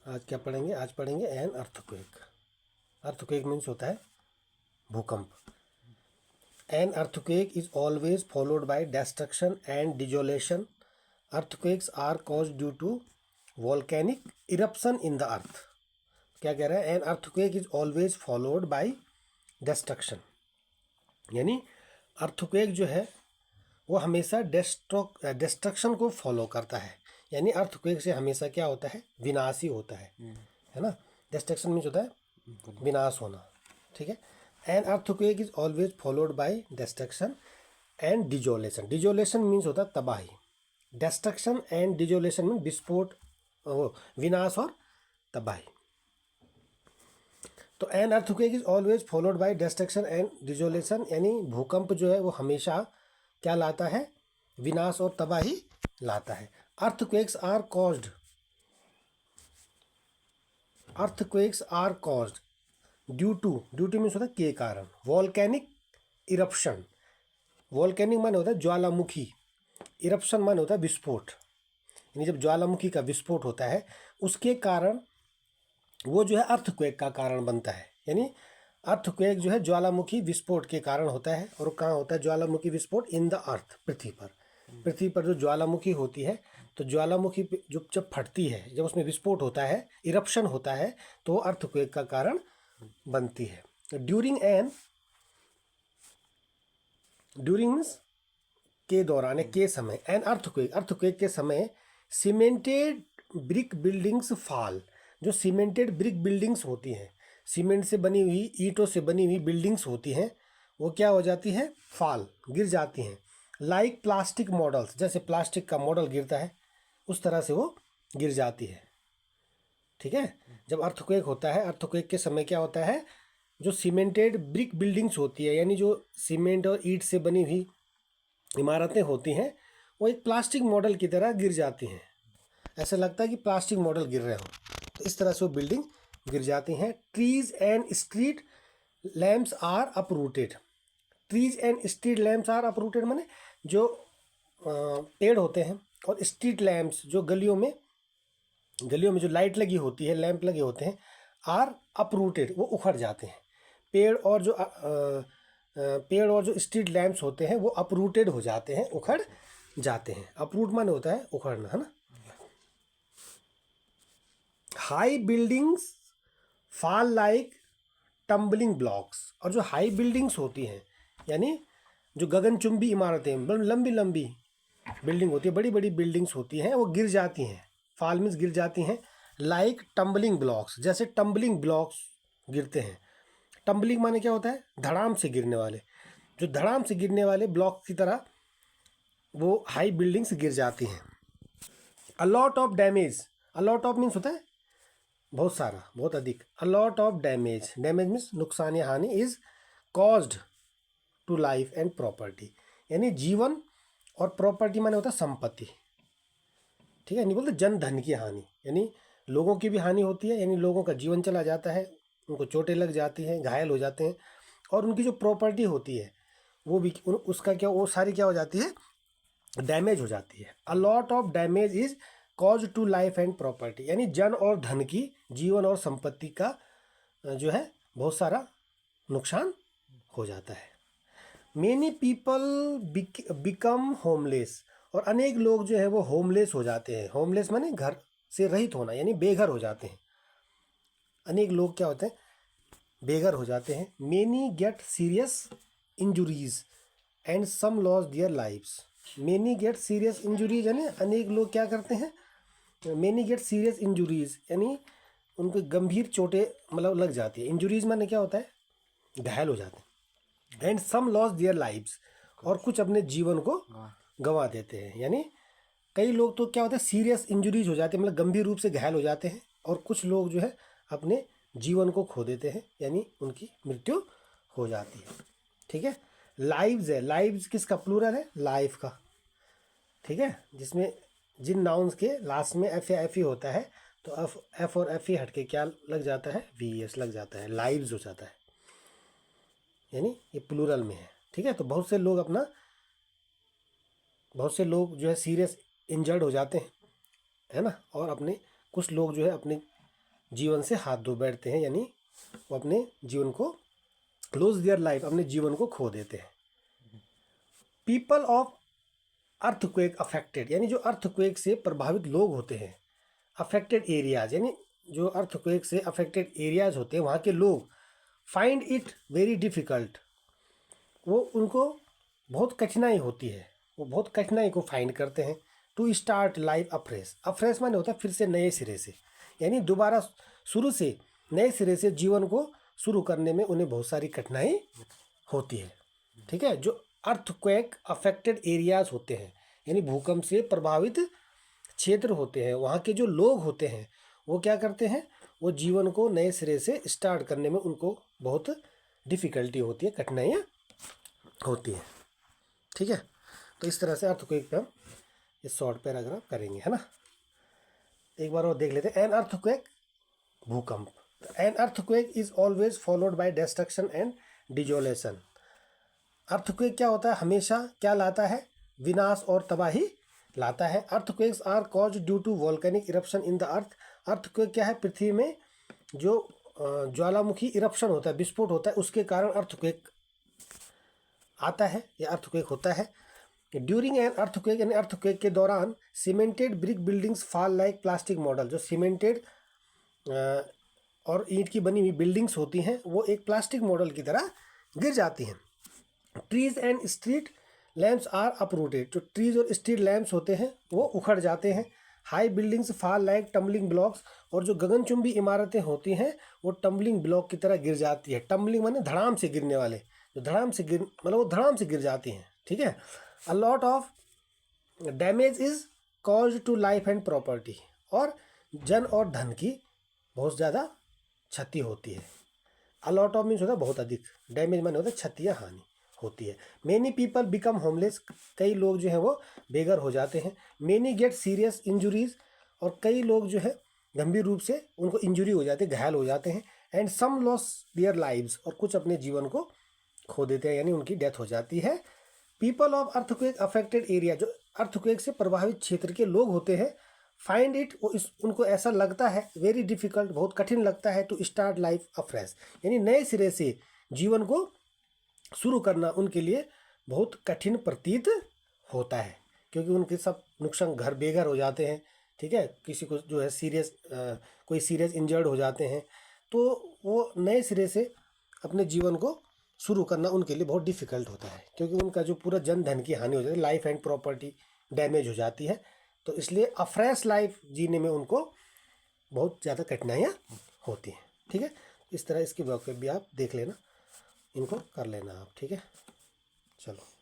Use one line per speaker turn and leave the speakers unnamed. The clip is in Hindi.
आज क्या पढ़ेंगे? आज पढ़ेंगे एन अर्थक्वेक। अर्थक्वेक मीन्स होता है भूकंप। An earthquake is always followed by destruction and desolation. Earthquakes are cause due to volcanic eruption in the earth. क्या कह रहा है? An earthquake is always followed by destruction, यानी अर्थक्वेक जो है वो हमेशा डिस्ट्रक्शन को फॉलो करता है। यानी अर्थक्वेक से हमेशा क्या होता है? विनाश ही होता है ना। डिस्ट्रक्शन मीन्स होता है विनाश होना, ठीक है। An earthquake is always followed by destruction and desolation. Desolation means होता है तबाही। डिस्ट्रक्शन एंड डिजोलेशन मीन विस्फोट, विनाश और तबाही। तो an earthquake is always followed by destruction and desolation, यानी भूकंप जो है वो हमेशा क्या लाता है? विनाश और तबाही लाता है। Earthquakes are caused due to means होता है के कारण। वॉल्केनिक इरप्शन, वॉल्केनिक माने होता है ज्वालामुखी, इरप्शन माने होता है विस्फोट। यानी जब ज्वालामुखी का विस्फोट होता है उसके कारण वो जो है अर्थक्वेक का कारण बनता है। यानी अर्थक्वेक जो है ज्वालामुखी विस्फोट के कारण होता है। और कहाँ होता है ज्वालामुखी विस्फोट? इन द अर्थ, पृथ्वी पर। पृथ्वी पर जो ज्वालामुखी होती है, तो ज्वालामुखी जब फटती है, जब उसमें विस्फोट होता है, इरप्शन होता है, तो वो अर्थक्वेक का कारण बनती है। ड्यूरिंग मीन्स के दौरान, के समय। एन अर्थक्वेक के समय सीमेंटेड ब्रिक बिल्डिंग्स फॉल। जो सीमेंटेड ब्रिक बिल्डिंग्स होती हैं, सीमेंट से बनी हुई, ईंटों से बनी हुई बिल्डिंग्स होती हैं, वो क्या हो जाती है? फॉल, गिर जाती हैं। लाइक प्लास्टिक मॉडल्स, जैसे प्लास्टिक का मॉडल गिरता है उस तरह से वो गिर जाती है, ठीक है। जब अर्थक्वेक होता है, अर्थक्वेक के समय क्या होता है? जो सीमेंटेड ब्रिक बिल्डिंग्स होती है, यानी जो सीमेंट और ईंट से बनी हुई इमारतें होती हैं, वो एक प्लास्टिक मॉडल की तरह गिर जाती हैं। ऐसा लगता है कि प्लास्टिक मॉडल गिर रहे हो, तो इस तरह से वो बिल्डिंग गिर जाती हैं। Trees and street lamps are uprooted. Trees and street lamps are uprooted माने जो पेड़ होते हैं और स्ट्रीट लैम्प्स जो गलियों में जो लाइट लगी होती है, लैंप लगे होते हैं, आर अपरूटेड, वो उखड़ जाते हैं। पेड़ और जो स्ट्रीट लैम्प्स होते हैं वो अपरूटेड हो जाते हैं, उखड़ जाते हैं। अपरूट माने होता है उखड़ना, है ना। High buildings fall like tumbling blocks. और जो हाई बिल्डिंग्स होती हैं, यानी जो गगनचुंबी इमारतें, लंबी लंबी बिल्डिंग होती है, बड़ी बड़ी बिल्डिंग्स होती हैं, वो गिर जाती हैं। फॉल मीन्स गिर जाती हैं। लाइक टम्बलिंग ब्लॉक्स, जैसे टम्बलिंग ब्लॉक्स गिरते हैं। टम्बलिंग माने क्या होता है? धड़ाम से गिरने वाले। जो धड़ाम से गिरने वाले ब्लॉक की तरह वो हाई बिल्डिंग्स गिर जाती हैं। A lot of damage, a lot of means होता है बहुत सारा, बहुत अधिक। A lot of damage, damage means नुकसान या हानि, is caused to life and property. यानी जीवन और प्रॉपर्टी माने होता है संपत्ति, ठीक है। नहीं बोलते जन धन की हानि, यानी लोगों की भी हानि होती है, यानी लोगों का जीवन चला जाता है, उनको चोटें लग जाती हैं, घायल हो जाते हैं। और उनकी जो प्रॉपर्टी होती है वो भी उसका क्या, वो सारी क्या हो जाती है? डैमेज हो जाती है। A lot of damage is cause to life and property, यानी जन और धन की, जीवन और संपत्ति का जो है बहुत सारा नुकसान हो जाता है। Many people become homeless. और अनेक लोग जो है वो होमलेस हो जाते हैं। होमलेस माने घर से रहित होना, यानी बेघर हो जाते हैं। अनेक लोग क्या होते हैं? बेघर हो जाते हैं। Many get serious injuries and some lose their lives. Many get serious injuries, यानी अनेक लोग क्या करते हैं? मेनी गेट सीरियस इंजुरीज, यानी उनको गंभीर चोटें मतलब लग जाती है। इंजुरीज माने क्या होता है? घायल हो जाते हैं। And some lose their lives, और कुछ अपने जीवन को गंवा देते हैं। यानी कई लोग तो क्या होता है? सीरियस इंजुरीज हो जाते हैं, मतलब गंभीर रूप से घायल हो जाते हैं। और कुछ लोग जो है अपने जीवन को खो देते हैं, यानी उनकी मृत्यु हो जाती है, ठीक है। लाइव्स है, लाइव्स किसका प्लूरल है? लाइफ का, ठीक है। जिसमें जिन नाउन्स के लास्ट में एफ या एफ ई होता है, तो एफ और एफ ई हट के क्या लग जाता है? वी एस लग जाता है, लाइव्स हो जाता है, यानी ये प्लूरल में है, ठीक है। तो बहुत से लोग जो है सीरियस इंजर्ड हो जाते हैं, है ना। और अपने कुछ लोग जो है अपने जीवन से हाथ धो बैठते हैं, यानी वो अपने जीवन को लूज देयर लाइफ, अपने जीवन को खो देते हैं। पीपल ऑफ अर्थक्वेक अफेक्टेड, यानी जो अर्थक्वेक से प्रभावित लोग होते हैं, अफेक्टेड एरियाज, यानी जो अर्थक्वेक से अफेक्टेड एरियाज होते हैं वहाँ के लोग, फाइंड इट वेरी डिफ़िकल्ट, वो उनको बहुत कठिनाई होती है, वो बहुत कठिनाई को फाइंड करते हैं। To start life afresh, afresh माने होता है फिर से नए सिरे से, यानी दोबारा शुरू से नए सिरे से जीवन को शुरू करने में उन्हें बहुत सारी कठिनाई होती है। ठीक है, जो अर्थक्वेक अफेक्टेड एरियाज होते हैं, यानी भूकंप से प्रभावित क्षेत्र होते हैं, वहाँ के जो लोग होते हैं वो क्या करते हैं, वो जीवन को नए सिरे से स्टार्ट करने में उनको बहुत डिफ़िकल्टी होती है, कठिनाइयाँ होती हैं। ठीक है, तो इस तरह से अर्थक्वेक पे हम ये शॉर्ट पैराग्राफ करेंगे, है ना। एक बार और देख लेते हैं। एन अर्थक्वेक, भूकंप। An earthquake is always followed by destruction and desolation. Earthquake क्या होता है, हमेशा क्या लाता है, विनाश और तबाही लाता है। Earthquakes are cause due to volcanic eruption in the earth. Earthquake क्या है, पृथ्वी में जो ज्वालामुखी इरप्शन होता है, विस्फोट होता है, उसके कारण अर्थक्वेक आता है या अर्थक्वेक होता है। ड्यूरिंग एन अर्थक्वेक, यानी अर्थक्वेक के दौरान cemented brick buildings fall like plastic model. जो सीमेंटेड और ईंट की बनी हुई बिल्डिंग्स होती हैं वो एक प्लास्टिक मॉडल की तरह गिर जाती हैं। Trees and street lamps are uprooted, जो ट्रीज और स्ट्रीट लैम्प्स होते हैं वो उखड़ जाते हैं। High buildings fall like tumbling blocks, और जो गगनचुंबी इमारतें होती हैं वो टम्बलिंग ब्लॉक की तरह गिर जाती है। टम्बलिंग माने धड़ाम से गिरने वाले, जो धड़ाम से गिर मतलब वो धड़ाम से गिर जाती हैं। ठीक है, a lot of damage is caused to life and property, और जन और धन की बहुत ज़्यादा क्षति होती है। अ लॉट ऑफ मीन्स होता है बहुत अधिक, डैमेज माने होता है क्षति या हानि होती है। मेनी पीपल बिकम होमलेस, कई लोग जो हैं वो बेघर हो जाते हैं। मेनी गेट सीरियस इंजुरीज, और कई लोग जो है गंभीर रूप से उनको इंजुरी हो जाती है, घायल हो जाते हैं। And some lose their lives, और कुछ अपने जीवन को खो देते हैं, यानी उनकी डेथ हो जाती है। People of earthquake affected area, जो अर्थक्वेक से प्रभावित क्षेत्र के लोग होते हैं, फाइंड इट, उनको ऐसा लगता है, वेरी डिफ़िकल्ट, बहुत कठिन लगता है, टू स्टार्ट लाइफ अफ्रेश, यानी नए सिरे से जीवन को शुरू करना उनके लिए बहुत कठिन प्रतीत होता है, क्योंकि उनके सब नुकसान, घर बेघर हो जाते हैं। ठीक है, किसी को जो है सीरियस कोई सीरियस इंजर्ड हो जाते हैं, तो वो नए सिरे से अपने जीवन को शुरू करना उनके लिए बहुत डिफ़िकल्ट होता है, क्योंकि उनका जो पूरा जन धन की हानि हो जाती है, लाइफ एंड प्रॉपर्टी डैमेज हो जाती है। तो इसलिए अफ्रेश लाइफ जीने में उनको बहुत ज़्यादा कठिनाइयाँ होती हैं। ठीक है, इस तरह इसकी वर्क भी आप देख लेना, इनको कर लेना आप। ठीक है, चलो।